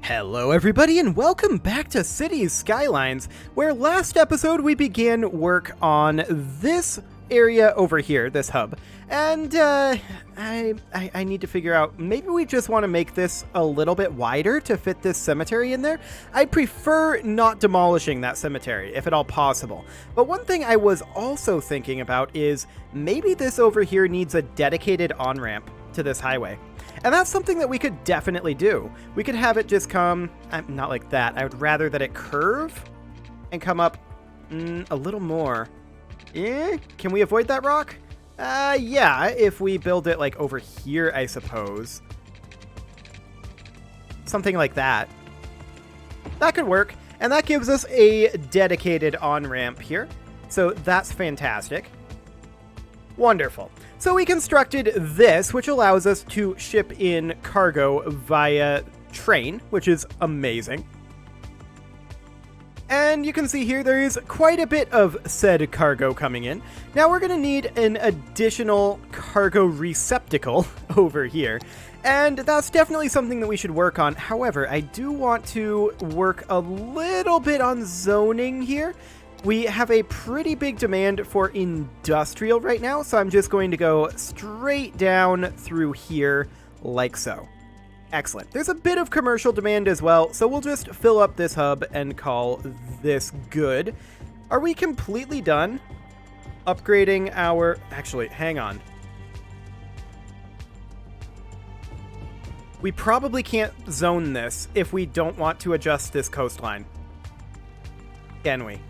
Hello everybody and welcome back to Cities Skylines, where last episode we began work on this area over here, this hub. And I need to figure out, maybe we just want to make this a little bit wider to fit this cemetery in there. I prefer not demolishing that cemetery, if at all possible. But one thing I was also thinking about is maybe this over here needs a dedicated on-ramp to this highway. And that's something that we could definitely do. We could have it just come, not like that. I would rather that it curve and come up a little more. Can we avoid that rock? Yeah, if we build it like over here, I suppose. Something like that. That could work. And that gives us a dedicated on-ramp here. So that's fantastic. Wonderful. So we constructed this, which allows us to ship in cargo via train, which is amazing. And you can see here there is quite a bit of said cargo coming in. Now we're going to need an additional cargo receptacle over here. And that's definitely something that we should work on. However, I do want to work a little bit on zoning here. We have a pretty big demand for industrial right now, so I'm just going to go straight down through here like so. Excellent. There's a bit of commercial demand as well, so we'll just fill up this hub and call this good. Are we completely done upgrading our... Actually, hang on. We probably can't zone this if we don't want to adjust this coastline. Can we?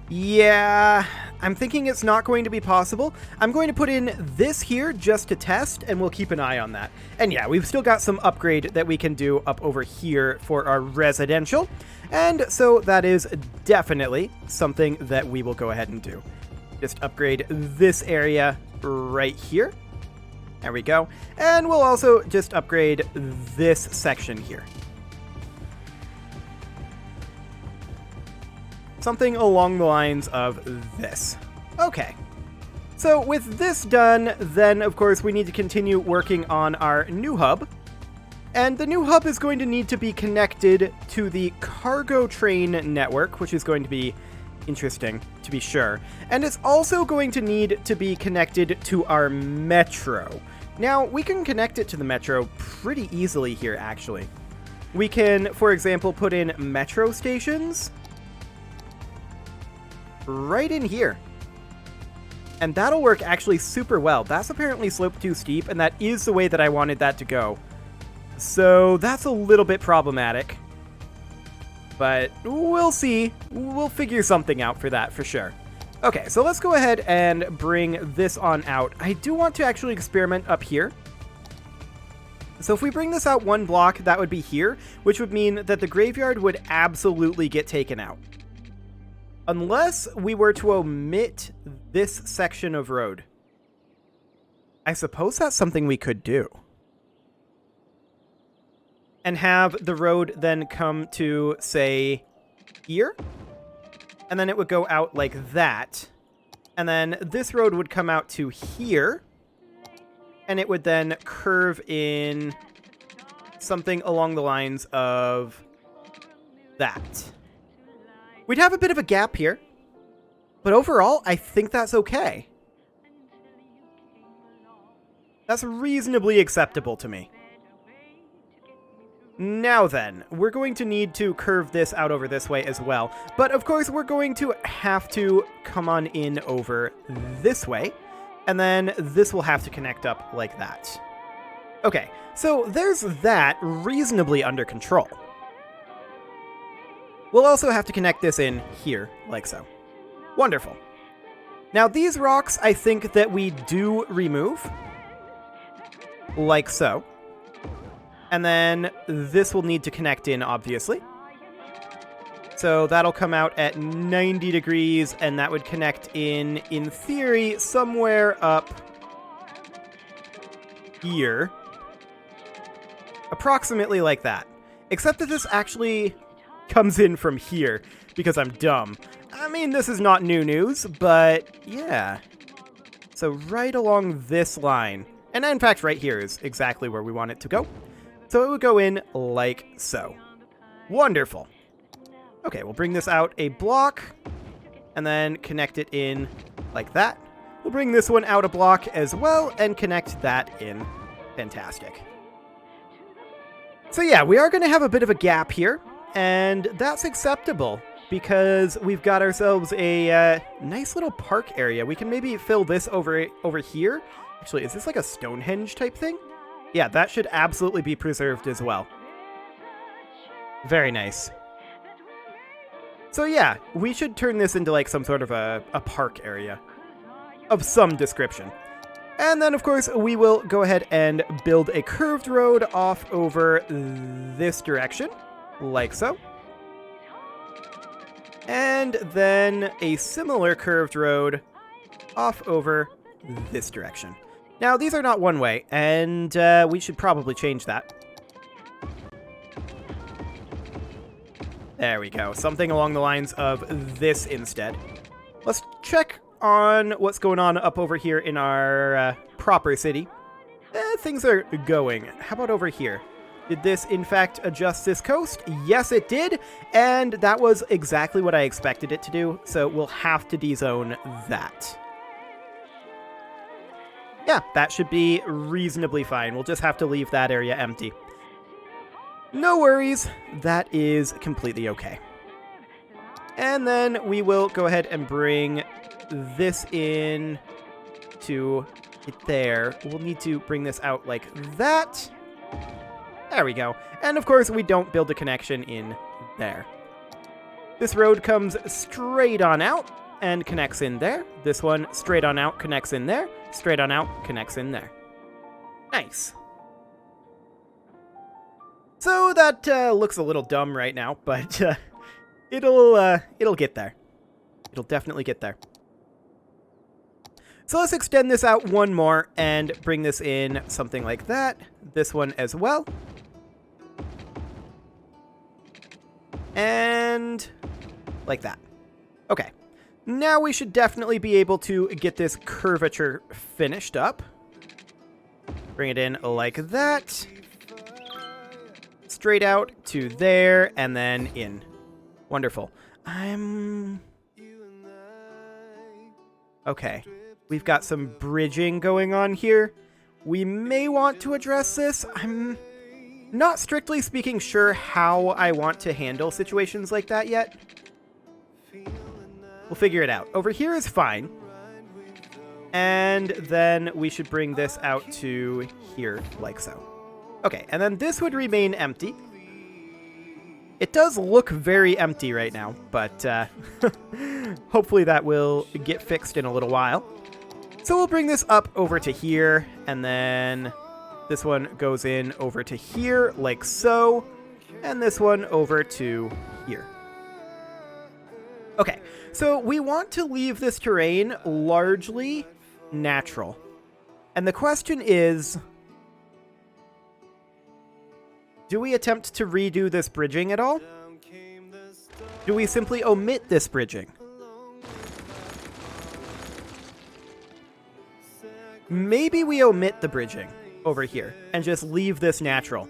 Yeah, I'm thinking it's not going to be possible. I'm going to put in this here just to test, and we'll keep an eye on that. And yeah, we've still got some upgrade that we can do up over here for our residential. And so that is definitely something that we will go ahead and do. Just upgrade this area right here. There we go. And we'll also just upgrade this section here. Something along the lines of this. Okay. So with this done, then of course we need to continue working on our new hub. And the new hub is going to need to be connected to the cargo train network, which is going to be interesting, to be sure. And it's also going to need to be connected to our metro. Now, we can connect it to the metro pretty easily here, actually. We can, for example, put in metro stations right in here. And that'll work actually super well. That's apparently sloped too steep, and that is the way that I wanted that to go. So that's a little bit problematic. But we'll see. We'll figure something out for that for sure. Okay, so let's go ahead and bring this on out. I do want to actually experiment up here. So if we bring this out one block, that would be here, which would mean that the graveyard would absolutely get taken out. Unless we were to omit this section of road. I suppose that's something we could do. And have the road then come to, say, here. And then it would go out like that. And then this road would come out to here. And it would then curve in something along the lines of that. We'd have a bit of a gap here, but overall, I think that's okay. That's reasonably acceptable to me. Now then, we're going to need to curve this out over this way as well, but of course we're going to have to come on in over this way, and then this will have to connect up like that. Okay, so there's that reasonably under control. We'll also have to connect this in here, like so. Wonderful. Now these rocks, I think that we do remove. Like so. And then this will need to connect in, obviously. So that'll come out at 90 degrees, and that would connect in theory, somewhere up here. Approximately like that. Except that this actually comes in from here because I'm dumb. I mean, this is not new news, but yeah. So right along this line, and in fact right here is exactly where we want it to go. So it would go in like so. Wonderful. Okay, we'll bring this out a block and then connect it in like that. We'll bring this one out a block as well and connect that in. Fantastic. So yeah, we are going to have a bit of a gap here, and that's acceptable because we've got ourselves a nice little park area. We can maybe fill this over here. Actually, is this like a Stonehenge type thing? Yeah, that should absolutely be preserved as well. Very nice. So yeah, we should turn this into like some sort of a park area of some description. And then, of course, we will go ahead and build a curved road off over this direction, like so. And then a similar curved road off over this direction. Now, these are not one way, and we should probably change that. There we go. Something along the lines of this instead. Let's check on what's going on up over here in our proper city. Things are going. How about over here? Did this, in fact, adjust this coast? Yes, it did, and that was exactly what I expected it to do, so we'll have to dezone that. Yeah, that should be reasonably fine. We'll just have to leave that area empty. No worries, that is completely okay. And then we will go ahead and bring this in to it there. We'll need to bring this out like that. There we go. And of course, we don't build a connection in there. This road comes straight on out and connects in there. This one straight on out connects in there. Straight on out connects in there. Nice. So that looks a little dumb right now, but it'll get there. It'll definitely get there. So let's extend this out one more and bring this in something like that. This one as well. And like that. Okay. Now we should definitely be able to get this curvature finished up. Bring it in like that. Straight out to there and then in. Wonderful. Okay. We've got some bridging going on here. We may want to address this. I'm not strictly speaking sure how I want to handle situations like that yet. We'll figure it out. Over here is fine. And then we should bring this out to here like so. Okay, and then this would remain empty. It does look very empty right now, but hopefully that will get fixed in a little while. So we'll bring this up over to here, and then this one goes in over to here, like so, and this one over to here. Okay, so we want to leave this terrain largely natural. And the question is, do we attempt to redo this bridging at all? Do we simply omit this bridging? Maybe we omit the bridging over here and just leave this natural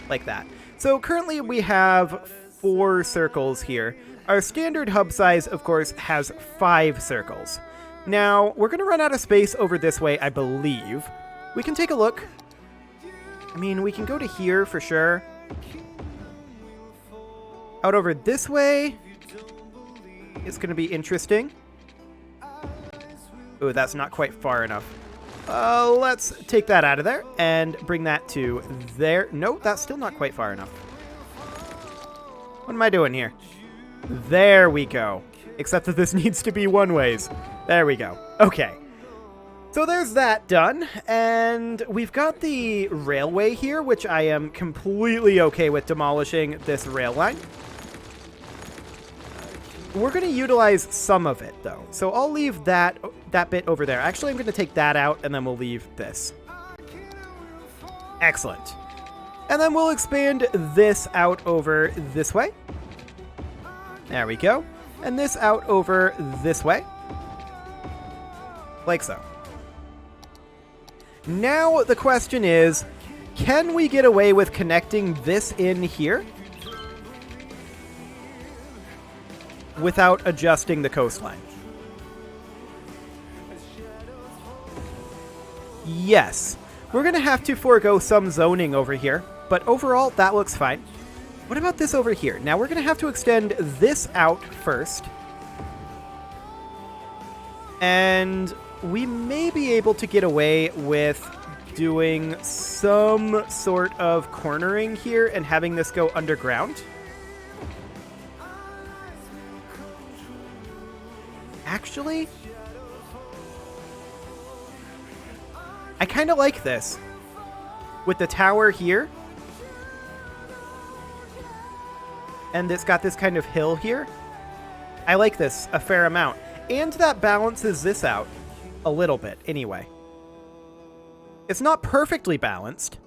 like that. So currently we have 4 circles here. Our standard hub size, of course, has 5 circles. Now, we're going to run out of space over this way, I believe. We can take a look. I mean, we can go to here for sure. Out over this way. It's going to be interesting. Ooh, that's not quite far enough. Let's take that out of there and bring that to there. No, that's still not quite far enough. What am I doing here? There we go. Except that this needs to be one ways. There we go. Okay. So there's that done. And we've got the railway here, which I am completely okay with demolishing this rail line. We're going to utilize some of it, though. So I'll leave that bit over there. Actually, I'm going to take that out, and then we'll leave this. Excellent. And then we'll expand this out over this way. There we go. And this out over this way. Like so. Now the question is, Can we get away with connecting this in here without adjusting the coastline? Yes. We're going to have to forego some zoning over here, but overall, that looks fine. What about this over here? Now, we're going to have to extend this out first. And we may be able to get away with doing some sort of cornering here and having this go underground. Actually, I kind of like this. With the tower here. And it's got this kind of hill here. I like this a fair amount. And that balances this out a little bit anyway. It's not perfectly balanced,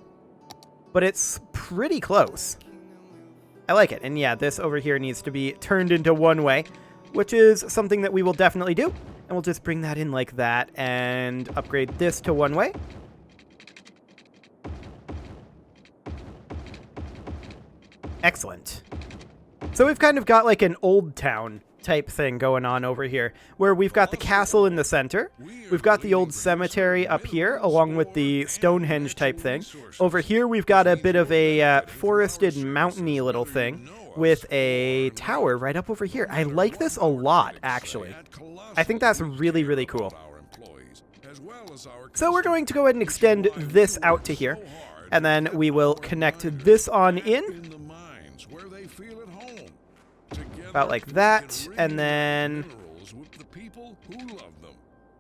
but it's pretty close. I like it. And yeah, this over here needs to be turned into one way, which is something that we will definitely do. And we'll just bring that in like that and upgrade this to one way. Excellent. So we've kind of got like an old town type thing going on over here, where we've got the castle in the center, we've got the old cemetery up here, along with the Stonehenge type thing. Over here, we've got a bit of a forested, mountainy little thing with a tower right up over here. I like this a lot, actually. I think that's really, really cool. So we're going to go ahead and extend this out to here, and then we will connect this on in. About like that, and then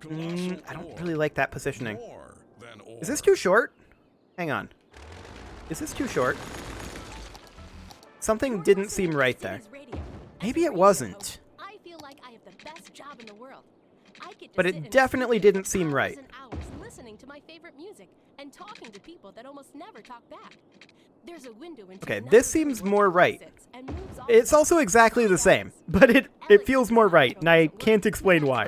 I don't really like that positioning. Is this too short? Hang on. Is this too short? Something didn't seem right there. Maybe it wasn't. But it definitely didn't seem right. Okay, this seems more right. It's also exactly the same, but it feels more right, and I can't explain why.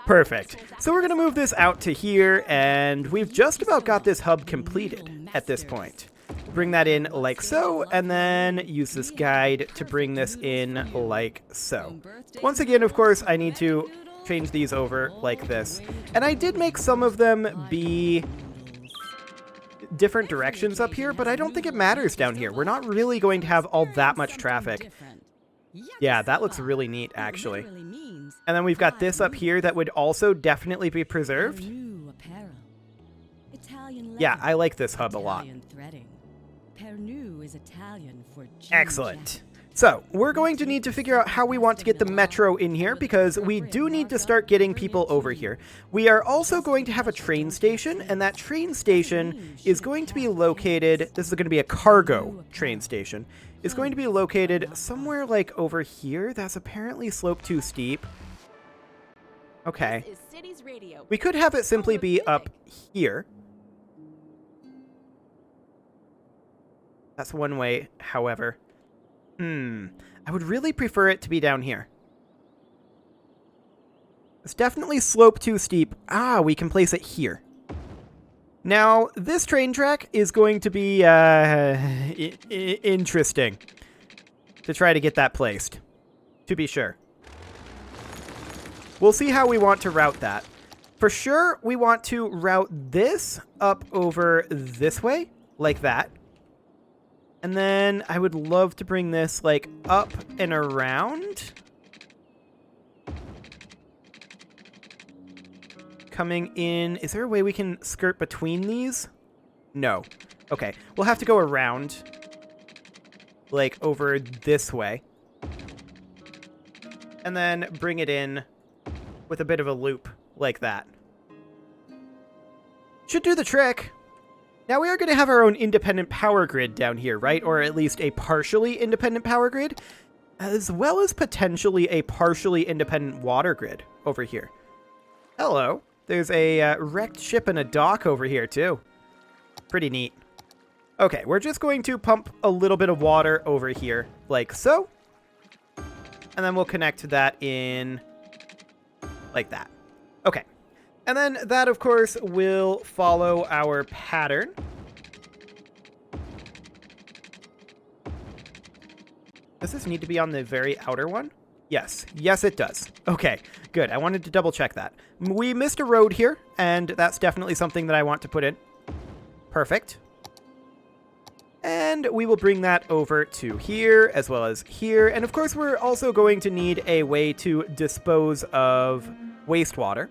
Perfect. So we're going to move this out to here, and we've just about got this hub completed at this point. Bring that in like so, and then use this guide to bring this in like so. Once again, of course, I need to change these over like this. And I did make some of them be different directions up here, but I don't think it matters down here. We're not really going to have all that much traffic. Yeah, that looks really neat, actually. And then we've got this up here that would also definitely be preserved. Yeah, I like this hub a lot. Excellent. So, we're going to need to figure out how we want to get the metro in here, because we do need to start getting people over here. We are also going to have a train station, and that train station is going to be located, this is going to be a cargo train station, is going to be located somewhere like over here. That's apparently sloped too steep. Okay. We could have it simply be up here. That's one way, however. I would really prefer it to be down here. It's definitely sloped too steep. Ah, we can place it here. Now, this train track is going to be interesting to try to get that placed, to be sure. We'll see how we want to route that. For sure, we want to route this up over this way, like that. And then I would love to bring this, like, up and around. Coming in. Is there a way we can skirt between these? No. Okay. We'll have to go around. Like, over this way. And then bring it in with a bit of a loop, like that. Should do the trick. Now, we are going to have our own independent power grid down here, right? Or at least a partially independent power grid, as well as potentially a partially independent water grid over here. Hello. There's a wrecked ship and a dock over here, too. Pretty neat. Okay, we're just going to pump a little bit of water over here, like so. And then we'll connect that in like that. Okay. And then that, of course, will follow our pattern. Does this need to be on the very outer one? Yes. Yes, it does. Okay, good. I wanted to double check that. We missed a road here, and that's definitely something that I want to put in. Perfect. And we will bring that over to here, as well as here. And of course, we're also going to need a way to dispose of wastewater.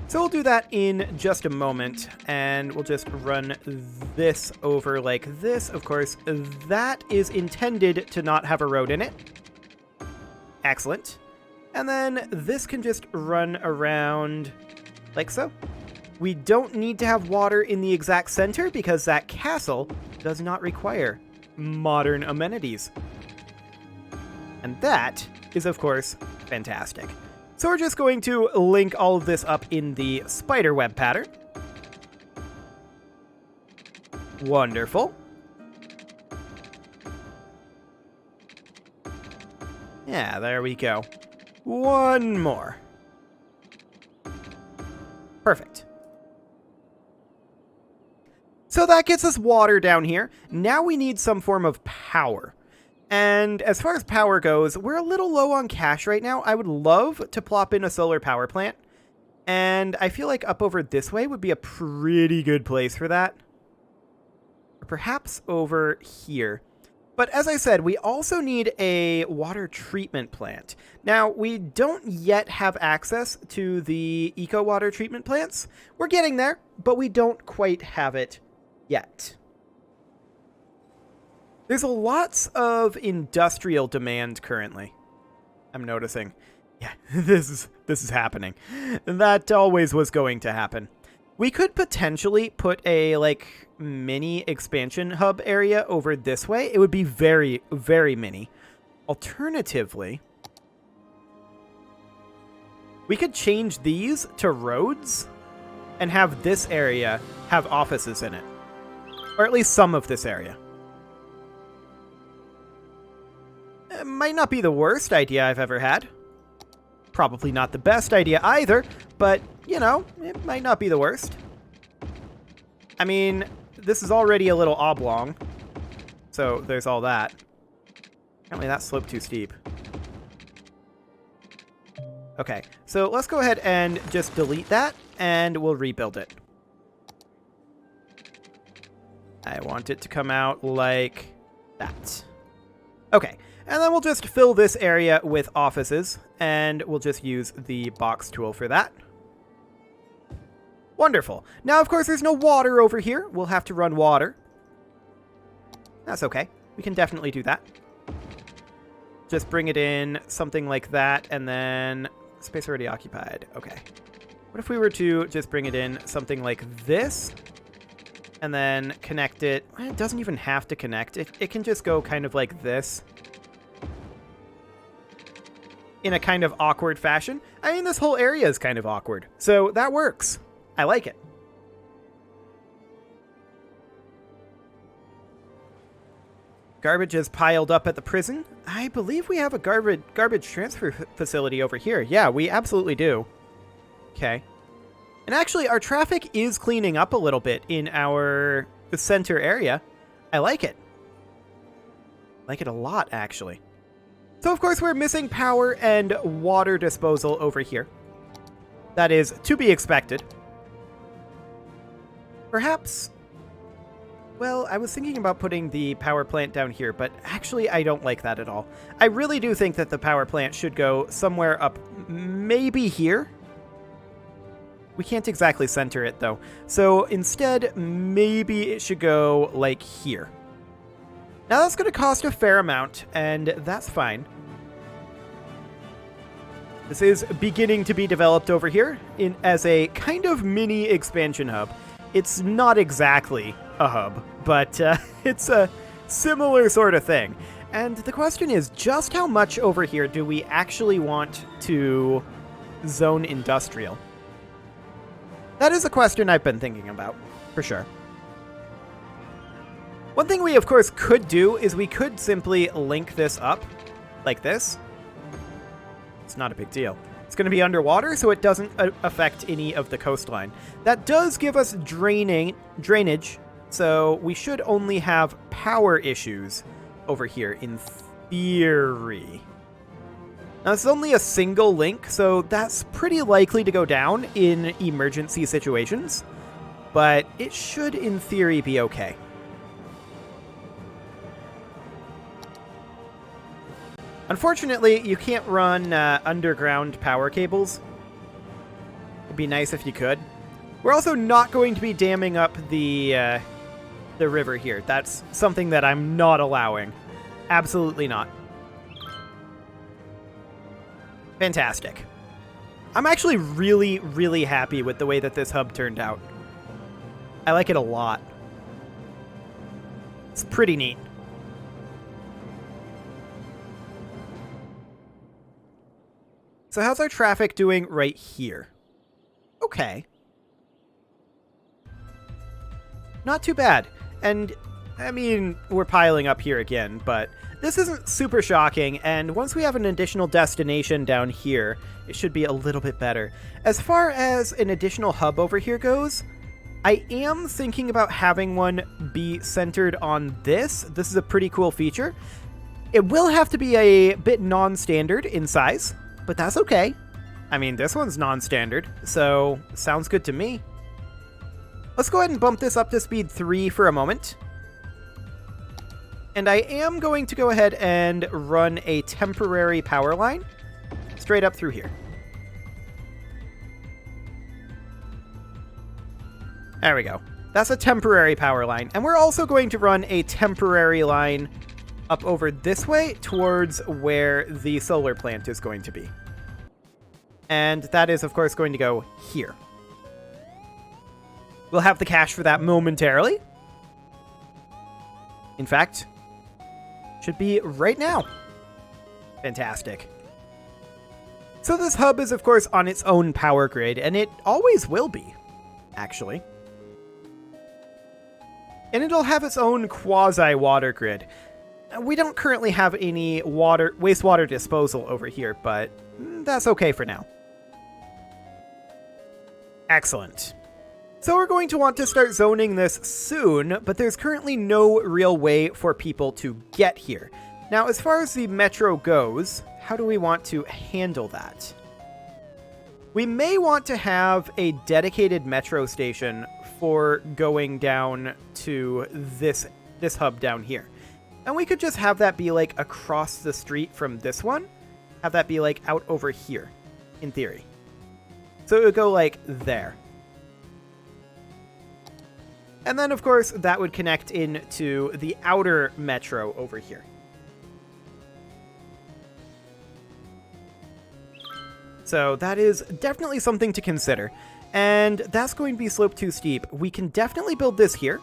So we'll do that in just a moment, and we'll just run this over like this. Of course, that is intended to not have a road in it. Excellent. And then this can just run around like so. We don't need to have water in the exact center because that castle does not require modern amenities. And that is, of course, fantastic. So we're just going to link all of this up in the spider web pattern. Wonderful. Yeah, there we go. One more. Perfect. So that gets us water down here. Now we need some form of power. And as far as power goes, we're a little low on cash right now. I would love to plop in a solar power plant. And I feel like up over this way would be a pretty good place for that. Or perhaps over here. But as I said, we also need a water treatment plant. Now, we don't yet have access to the eco water treatment plants. We're getting there, but we don't quite have it yet. There's lots of industrial demand currently, I'm noticing. Yeah, this is happening. That always was going to happen. We could potentially put a, like, mini expansion hub area over this way. It would be very, very mini. Alternatively, we could change these to roads and have this area have offices in it. Or at least some of this area. It might not be the worst idea I've ever had. Probably not the best idea either, but, you know, it might not be the worst. I mean, this is already a little oblong, so there's all that. Apparently that sloped too steep. Okay, so let's go ahead and just delete that, and we'll rebuild it. I want it to come out like that. Okay. And then we'll just fill this area with offices, and we'll just use the box tool for that. Wonderful. Now, of course, there's no water over here. We'll have to run water. That's okay. We can definitely do that. Just bring it in, something like that, and then space already occupied. Okay. What if we were to just bring it in something like this, and then connect it? It doesn't even have to connect. It can just go kind of like this. In a kind of awkward fashion. I mean, this whole area is kind of awkward. So that works. I like it. Garbage is piled up at the prison. I believe we have a garbage transfer facility over here. Yeah, we absolutely do. Okay. And actually, our traffic is cleaning up a little bit in our center area. I like it. I like it a lot, actually. So, of course, we're missing power and water disposal over here. That is to be expected. Perhaps... Well, I was thinking about putting the power plant down here, but actually I don't like that at all. I really do think that the power plant should go somewhere up, maybe here? We can't exactly center it, though. So instead, maybe it should go, like, here. Now, that's going to cost a fair amount, and that's fine. This is beginning to be developed over here as a kind of mini expansion hub. It's not exactly a hub, but it's a similar sort of thing. And the question is, just how much over here do we actually want to zone industrial? That is a question I've been thinking about, for sure. One thing we, of course, could do is we could simply link this up like this. It's not a big deal. It's going to be underwater, so it doesn't affect any of the coastline. That does give us drainage, so we should only have power issues over here, in theory. Now, it's only a single link, so that's pretty likely to go down in emergency situations, but it should, in theory, be okay. Unfortunately, you can't run underground power cables. It'd be nice if you could. We're also not going to be damming up the river here. That's something that I'm not allowing. Absolutely not. Fantastic. I'm actually really, really happy with the way that this hub turned out. I like it a lot. It's pretty neat. So how's our traffic doing right here? Okay. Not too bad. And, I mean, we're piling up here again, but this isn't super shocking, and once we have an additional destination down here, it should be a little bit better. As far as an additional hub over here goes, I am thinking about having one be centered on this. This is a pretty cool feature. It will have to be a bit non-standard in size, but that's okay. I mean, this one's non-standard, so sounds good to me. Let's go ahead and bump this up to speed 3 for a moment. And I am going to go ahead and run a temporary power line straight up through here. There we go. That's a temporary power line. And we're also going to run a temporary line up over this way towards where the solar plant is going to be. And that is, of course, going to go here. We'll have the cash for that momentarily. In fact, should be right now. Fantastic. So this hub is, of course, on its own power grid, and it always will be, actually. And it'll have its own quasi-water grid. We don't currently have any wastewater disposal over here, but that's okay for now. Excellent. So we're going to want to start zoning this soon, but there's currently no real way for people to get here. Now, as far as the metro goes, how do we want to handle that? We may want to have a dedicated metro station for going down to this hub down here. And we could just have that be like across the street from this one. Have that be like out over here, in theory. So it would go like there. And then, of course, that would connect into the outer metro over here. So that is definitely something to consider. And that's going to be slope too steep. We can definitely build this here.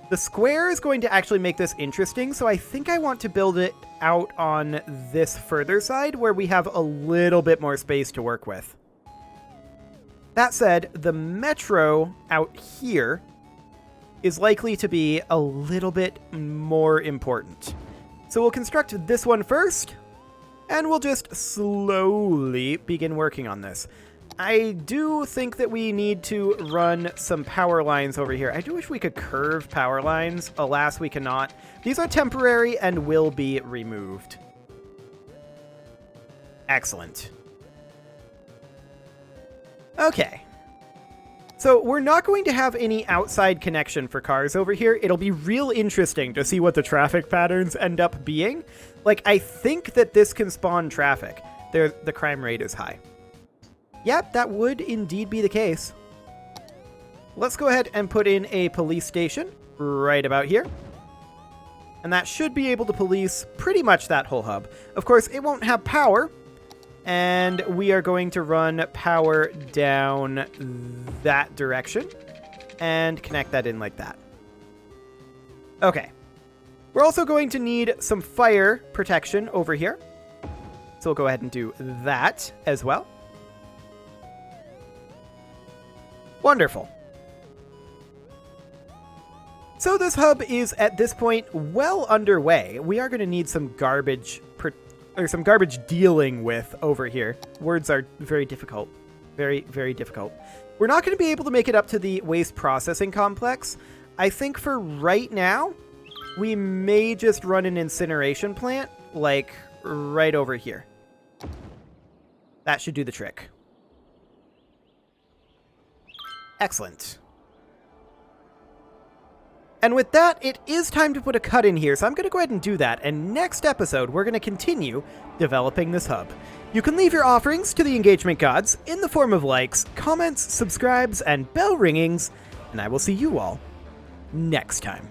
The square is going to actually make this interesting, so I think I want to build it out on this further side where we have a little bit more space to work with. That said, the metro out here is likely to be a little bit more important. So we'll construct this one first, and we'll just slowly begin working on this. I do think that we need to run some power lines over here. I do wish we could curve power lines. Alas, we cannot. These are temporary and will be removed. Excellent. Okay. So we're not going to have any outside connection for cars over here. It'll be real interesting to see what the traffic patterns end up being. Like, I think that this can spawn traffic. The crime rate is high. Yep, that would indeed be the case. Let's go ahead and put in a police station right about here. And that should be able to police pretty much that whole hub. Of course, it won't have power. And we are going to run power down that direction and connect that in like that. Okay. We're also going to need some fire protection over here. So we'll go ahead and do that as well. Wonderful. So this hub is at this point well underway. We are going to need some garbage dealing with over here. Words are very difficult. Very, very difficult. We're not going to be able to make it up to the waste processing complex. I think for right now, we may just run an incineration plant, like, right over here. That should do the trick. Excellent. And with that, it is time to put a cut in here, so I'm going to go ahead and do that, and next episode, we're going to continue developing this hub. You can leave your offerings to the engagement gods in the form of likes, comments, subscribes, and bell ringings, and I will see you all next time.